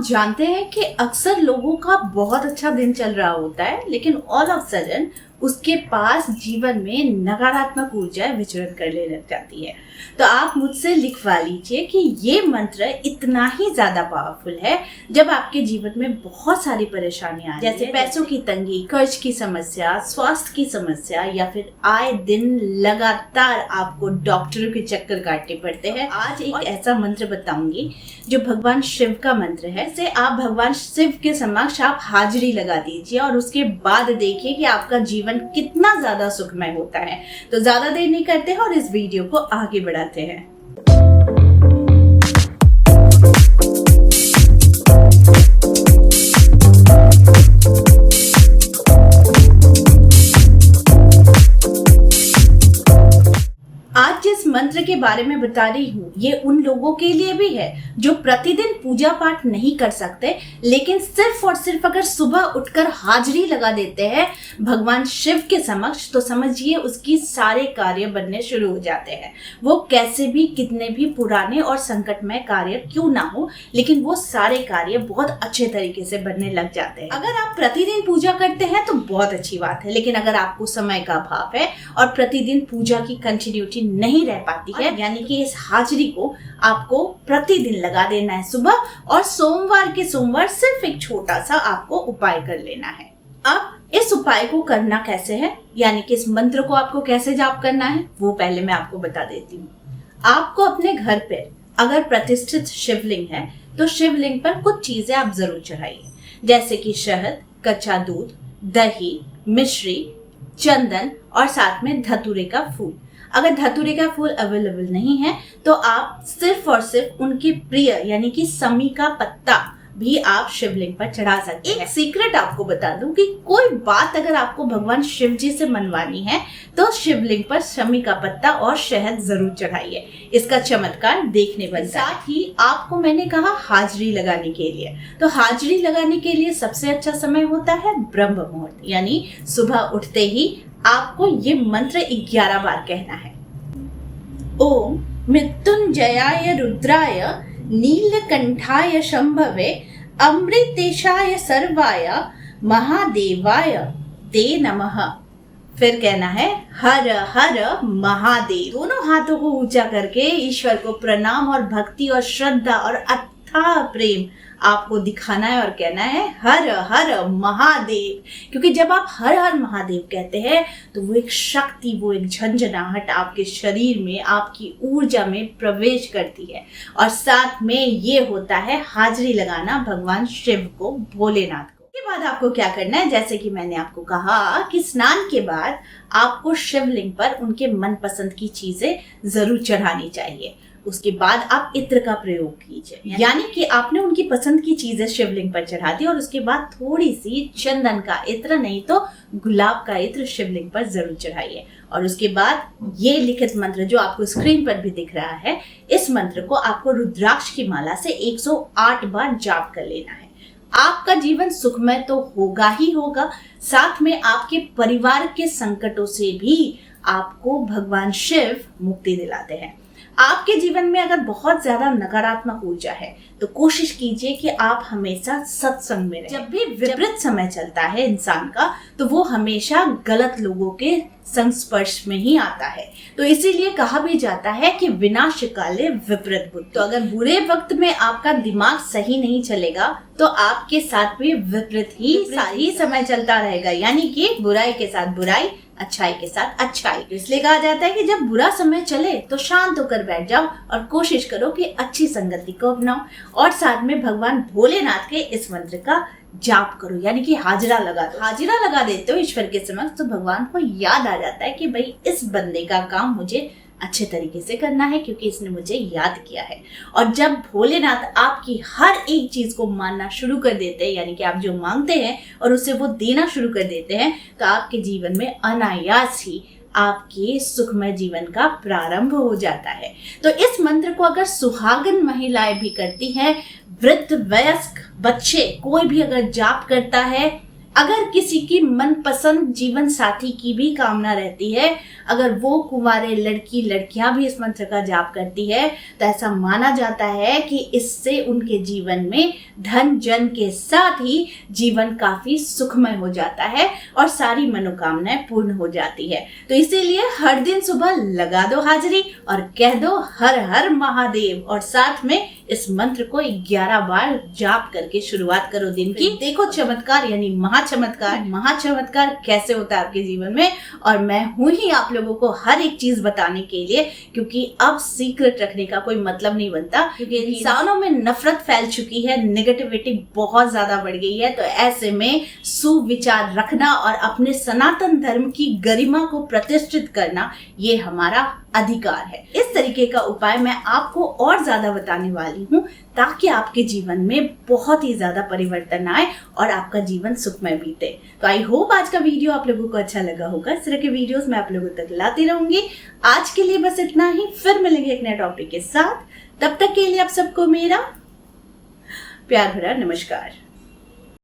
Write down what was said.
जानते हैं कि अक्सर लोगों का बहुत अच्छा दिन चल रहा होता है, लेकिन ऑल ऑफ सडन उसके पास जीवन में नकारात्मक ऊर्जा विचरण करने लग जाती है। तो आप मुझसे लिखवा लीजिए कि ये मंत्र इतना ही ज्यादा पावरफुल है जब आपके जीवन में बहुत सारी परेशानियां जैसे पैसों की तंगी, कर्ज की समस्या, स्वास्थ्य की समस्या या फिर आए दिन लगातार आपको डॉक्टरों के चक्कर काटने पड़ते हैं। आज एक ऐसा मंत्र बताऊंगी जो भगवान शिव का मंत्र है। से आप भगवान शिव के समक्ष आप हाजिरी लगा दीजिए और उसके बाद देखिए कि आपका जीवन कितना ज्यादा सुखमय होता है। तो ज्यादा देर नहीं करते हैं और इस वीडियो को आगे बढ़ाते हैं। आज जिस मंत्र के बारे में बता रही हूँ ये उन लोगों के लिए भी है जो प्रतिदिन पूजा पाठ नहीं कर सकते, लेकिन सिर्फ और सिर्फ अगर सुबह उठकर हाजिरी लगा देते हैं भगवान शिव के समक्ष तो समझिए उसकी सारे कार्य बनने शुरू हो जाते हैं। वो कैसे भी कितने भी पुराने और संकटमय कार्य क्यों ना हो, लेकिन वो सारे कार्य बहुत अच्छे तरीके से बनने लग जाते हैं। अगर आप प्रतिदिन पूजा करते हैं तो बहुत अच्छी बात है, लेकिन अगर आपको समय का अभाव है और प्रतिदिन पूजा की कंटिन्यूटी नहीं रह पाती है, यानी कि इस हाजिरी को आपको प्रतिदिन लगा देना है सुबह, और सोमवार के सोमवार सिर्फ एक छोटा सा आपको उपाय कर लेना है। अब इस उपाय को करना कैसे है, यानी कि इस मंत्र को आपको कैसे जाप करना है, वो पहले मैं आपको बता देती हूँ। आपको अपने घर पे अगर प्रतिष्ठित शिवलिंग है तो शिवलिंग पर कुछ चीजें आप जरूर चढ़ाइए, जैसे कि शहद, कच्चा दूध, दही, मिश्री, चंदन और साथ में धतूरे का फूल। अगर धतूरे का फूल अवेलेबल नहीं है तो आप सिर्फ और सिर्फ उनके प्रिय यानी कि समी का पत्ता भी आप शिवलिंग पर चढ़ा सकते हैं। एक सीक्रेट आपको बता दूं कि कोई बात अगर आपको भगवान शिव जी से मनवानी है तो शिवलिंग पर शमी का पत्ता और शहद जरूर चढ़ाइए, इसका चमत्कार देखने बनता है। साथ ही आपको मैंने कहा हाजिरी लगाने के लिए, तो हाजिरी लगाने के लिए सबसे अच्छा समय होता है ब्रह्म मुहूर्त, यानी सुबह उठते ही आपको ये मंत्र 11 बार कहना है। ओम मृत्युंजयाय रुद्राय नीलकंठाय शंभवे अमृतेशाय सर्वाय महादेवाय ते नमः। फिर कहना है हर हर महादेव। दोनों हाथों को ऊंचा करके ईश्वर को प्रणाम और भक्ति और श्रद्धा और अथाह प्रेम आपको दिखाना है और कहना है हर हर महादेव, क्योंकि जब आप हर हर महादेव कहते हैं तो वो एक शक्ति, वो एक झंझनाहट आपके शरीर में, आपकी ऊर्जा में प्रवेश करती है। और साथ में ये होता है हाजिरी लगाना भगवान शिव को, भोलेनाथ को। के बाद आपको क्या करना है, जैसे कि मैंने आपको कहा कि स्नान के बाद आपको शिवलिंग पर उनके मनपसंद की चीजें जरूर चढ़ानी चाहिए। उसके बाद आप इत्र का प्रयोग कीजिए, यानी कि आपने उनकी पसंद की चीजें शिवलिंग पर चढ़ा दी और उसके बाद थोड़ी सी चंदन का इत्र नहीं तो गुलाब का इत्र शिवलिंग पर जरूर चढ़ाइए। और उसके बाद ये लिखित मंत्र जो आपको स्क्रीन पर भी दिख रहा है, इस मंत्र को आपको रुद्राक्ष की माला से 108 बार जाप कर लेना है। आपका जीवन सुखमय तो होगा ही होगा, साथ में आपके परिवार के संकटों से भी आपको भगवान शिव मुक्ति दिलाते हैं। आपके जीवन में अगर बहुत ज्यादा नकारात्मक ऊर्जा है तो कोशिश कीजिए कि आप हमेशा सत्संग में रहें। जब भी विपरीत समय चलता है इंसान का तो वो हमेशा गलत लोगों के संस्पर्श में ही आता है। तो इसीलिए कहा भी जाता है कि विनाश काले विपरीत बुद्धि। तो अगर बुरे वक्त में आपका दिमाग सही नहीं चलेगा तो आपके साथ भी विपरीत ही समय चलता रहेगा, यानी कि बुराई के साथ बुराई, अच्छाई के साथ अच्छाई। इसलिए कहा जाता है कि जब बुरा समय चले तो शांत होकर बैठ जाओ और कोशिश करो कि अच्छी संगति को अपनाओ, और साथ में भगवान भोलेनाथ के इस मंत्र का जाप करो, यानी कि हाजिरा लगा दो। हाजिरा लगा देते हो ईश्वर के समक्ष तो भगवान को याद आ जाता है कि भाई इस बंदे का काम मुझे अच्छे तरीके से करना है क्योंकि इसने मुझे याद किया है। और जब भोलेनाथ आपकी हर एक चीज को मानना शुरू कर देते हैं, यानी कि आप जो मांगते हैं और उसे वो देना शुरू कर देते हैं, तो आपके जीवन में अनायास ही आपके सुखमय जीवन का प्रारंभ हो जाता है। तो इस मंत्र को अगर सुहागन महिलाएं भी करती हैं, वृद्ध, वयस्क, बच्चे, कोई भी अगर जाप करता है अगर किसी की मनपसंद जीवन साथी की भी कामना रहती है, अगर वो कुंवारे लड़की लड़कियां भी इस मंत्र का जाप करती है, तो ऐसा माना जाता है कि इससे उनके जीवन में धन जन के साथ ही जीवन काफी सुखमय हो जाता है और सारी मनोकामनाएं पूर्ण हो जाती है। तो इसीलिए हर दिन सुबह लगा दो हाजिरी और कह दो हर हर महादेव, और साथ में इस मंत्र को 11 बार जाप करके शुरुआत करो दिन की। देखो चमत्कार यानी महाचमत्कार कैसे होता है आपके जीवन में। और मैं हूं ही आप लोगों को हर एक चीज बताने के लिए, क्योंकि अब सीक्रेट रखने का कोई मतलब नहीं बनता, क्योंकि इंसानों में नफरत फैल चुकी है, नेगेटिविटी बहुत ज्यादा बढ़ गई है। तो ऐसे में सुविचार रखना और अपने सनातन धर्म की गरिमा को प्रतिष्ठित करना ये हमारा अधिकार है। इस तरीके का उपाय मैं आपको और ज्यादा बताने वाली हूँ, ताकि आपके जीवन में बहुत ही ज्यादा परिवर्तन आए और आपका जीवन सुखमय बीते। तो आई होप आज का वीडियो आप लोगों को अच्छा लगा होगा। इस तरह के वीडियोस मैं आप लोगों तक लाती रहूंगी। आज के लिए बस इतना ही, फिर मिलेंगे एक नए टॉपिक के साथ। तब तक के लिए आप सबको मेरा प्यार भरा नमस्कार।